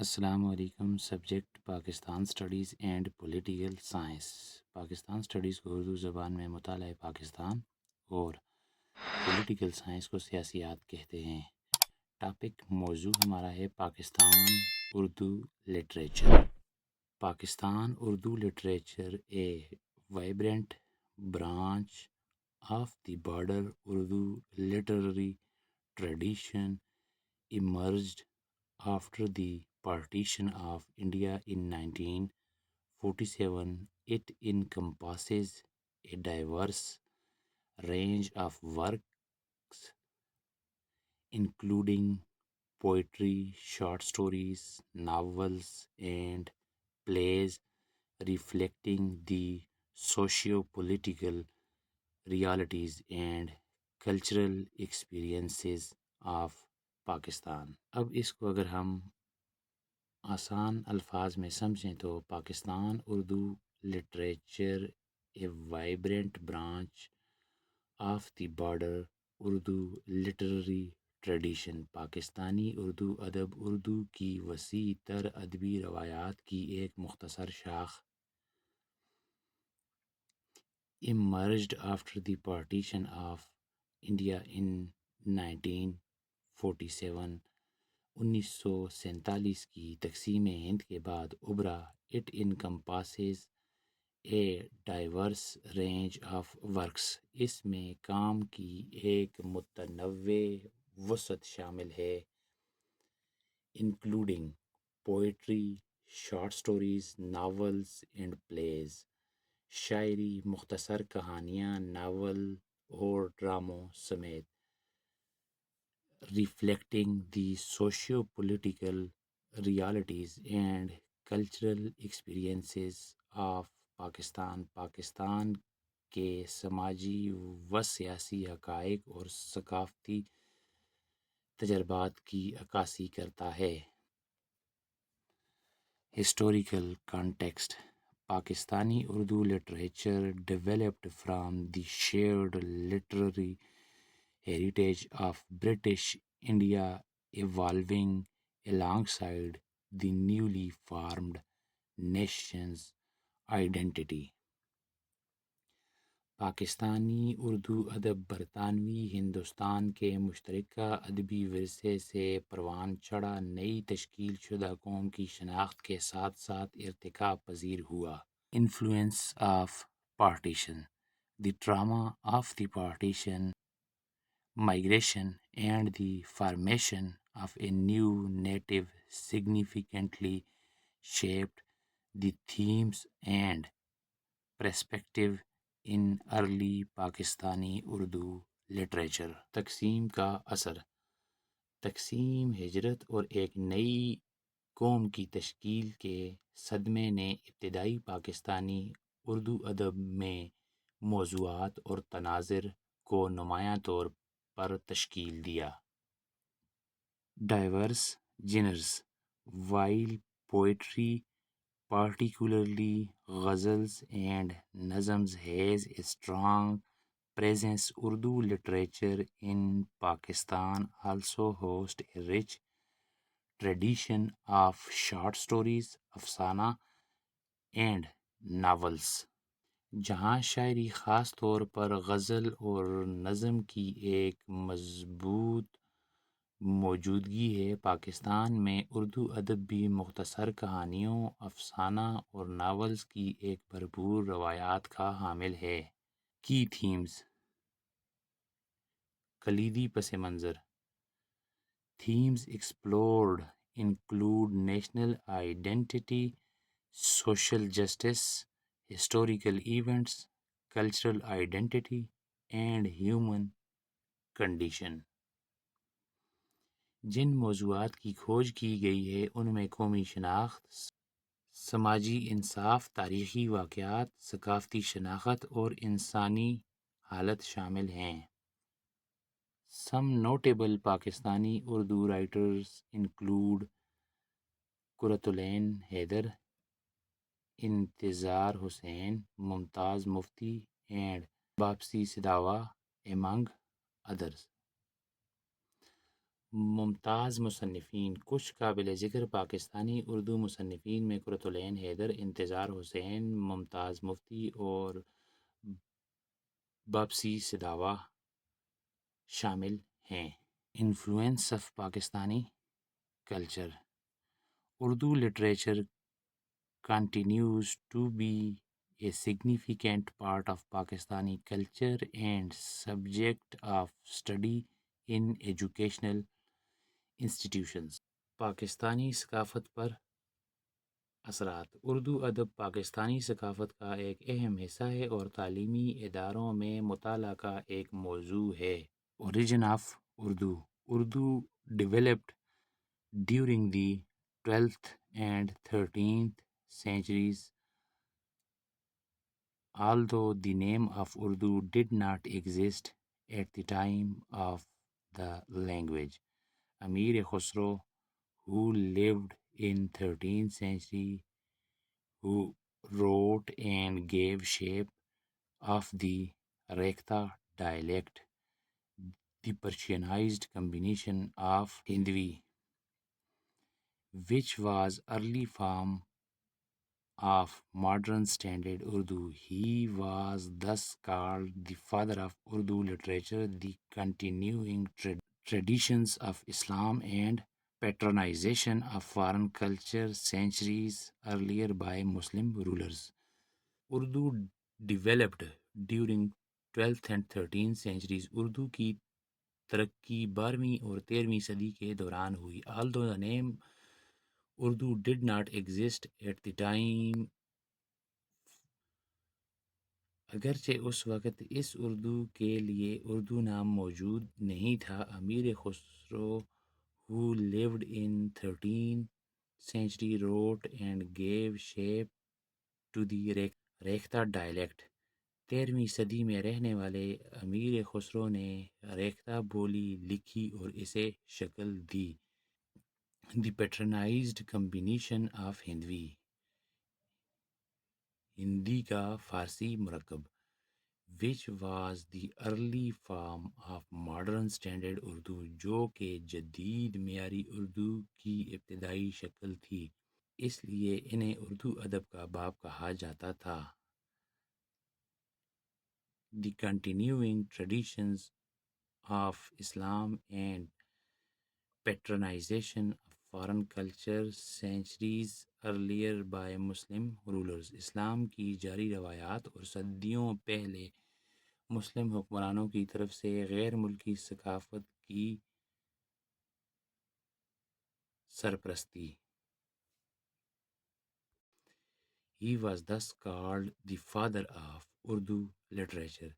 السلام علیکم۔ Subject Pakistan studies and political science. Pakistan studies کو اردو زبان میں مطالعہ پاکستان اور پولیٹیکل سائنس کو سیاسیات کہتے ہیں۔ ٹاپک موضوع ہمارا ہے Pakistan Urdu literature. Pakistan Urdu literature a vibrant branch of the border Urdu literary tradition emerged after the partition of India in 1947. It encompasses a diverse range of works, including poetry, short stories, novels, and plays, reflecting the socio-political realities and cultural experiences of Pakistan. اب اس کو اگر ہم آسان الفاظ میں سمجھیں تو Pakistan Urdu literature a vibrant branch of the border Urdu literary tradition, Pakistani Urdu ادب اردو کی وسیع تر ادبی روایات کی ایک مختصر شاخ۔ emerged after the partition of India in 1947، 1947 کی تقسیم ہند کے بعد ابھرا۔ It encompasses a diverse range of works، اس میں کام کی ایک متنوع وسعت شامل ہے۔ including poetry, short stories, novels and plays، شاعری، مختصر کہانیاں، ناول اور ڈراموں سمیت۔ reflecting the socio-political realities and cultural experiences of Pakistan, Pakistan کے سماجی و سیاسی حقائق اور ثقافتی تجربات کی عکاسی کرتا ہے۔ Historical context, Pakistani Urdu literature developed from the shared literary heritage of British India, evolving alongside the newly formed nation's identity۔ Pakistani Urdu ادب برطانوی ہندوستان کے مشترکہ ادبی ورثے سے پروان چڑھا، نئی تشکیل شدہ قوم کی شناخت کے ساتھ ساتھ ارتقا پذیر ہوا۔ Influence of partition، the trauma of the partition، migration and the formation of a new native significantly shaped the themes and perspective in early Pakistani Urdu literature. تقسیم کا اثر، تقسیم، ہجرت اور ایک نئی قوم کی تشکیل کے صدمے نے ابتدائی پاکستانی اردو ادب میں موضوعات اور تناظر کو نمایاں طور پر تشکیل دیا۔ Diverse genres, while poetry, particularly ghazals and nazms, has a strong presence, Urdu literature in Pakistan also hosts a rich tradition of short stories, افسانہ and novels، جہاں شاعری خاص طور پر غزل اور نظم کی ایک مضبوط موجودگی ہے۔ پاکستان میں اردو ادب بھی مختصر کہانیوں، افسانہ اور ناولز کی ایک بھرپور روایات کا حامل ہے۔ کی تھیمز، کلیدی پس منظر، themes explored include national identity, social justice, historical events, cultural identity, and human condition۔ جن موضوعات کی کھوج کی گئی ہے ان میں قومی شناخت، سماجی انصاف، تاریخی واقعات، ثقافتی شناخت اور انسانی حالت شامل ہیں۔ Some notable Pakistani Urdu writers include قرۃ العین حیدر، انتظار حسین، ممتاز مفتی and واپسی سداوا among others۔ ممتاز مصنفین: کچھ قابل ذکر پاکستانی اردو مصنفین میں قرۃ العین حیدر، انتظار حسین، ممتاز مفتی اور بابسی سداوا شامل ہیں۔ Influence of Pakistani culture: Urdu literature continues to be a significant part of Pakistani culture and subject of study in educational institutions۔ Pakistani ثقافت پر اثرات: اردو ادب پاکستانی ثقافت کا ایک اہم حصہ ہے اور تعلیمی اداروں میں مطالعہ کا ایک موضوع ہے۔ Origin of Urdu: Urdu developed during the 12th and 13th centuries, although the name of Urdu did not exist at the time of the language. Amir Khusro, who lived in 13th century, who wrote and gave shape of the Rekhta dialect, the Persianized combination of Hindvi, which was early form of modern standard Urdu. He was thus called the father of Urdu literature, the continuing traditions of Islam and patronization of foreign culture centuries earlier by Muslim rulers۔ Urdu developed during 12th and 13th centuries: Urdu کی ترقی 12ویں اور 13ویں صدی کے دوران ہوئی۔ although the name Urdu did not exist at the time، اگرچہ اس وقت اس اردو کے لیے اردو نام موجود نہیں تھا۔ امیر Khusro who lived in 13th century wrote and gave shape to the Rekhta dialect۔ 13ویں صدی میں رہنے والے امیر خسرو نے ریختہ بولی لکھی اور اسے شکل دی۔ دی پیٹرنائزڈ کمبینیشن آف ہندوی: ہندی کا فارسی مرکب، which was the early form of modern standard Urdu, جو کہ جدید معیاری اردو کی ابتدائی شکل تھی، اس لیے انہیں اردو ادب کا باپ کہا جاتا تھا۔ The continuing traditions of Islam and patronization of foreign culture centuries earlier by Muslim rulers۔ اسلام کی جاری روایات اور صدیوں پہلے مسلم حکمرانوں کی طرف سے غیر ملکی ثقافت کی سرپرستی۔ He was thus called the father of Urdu literature،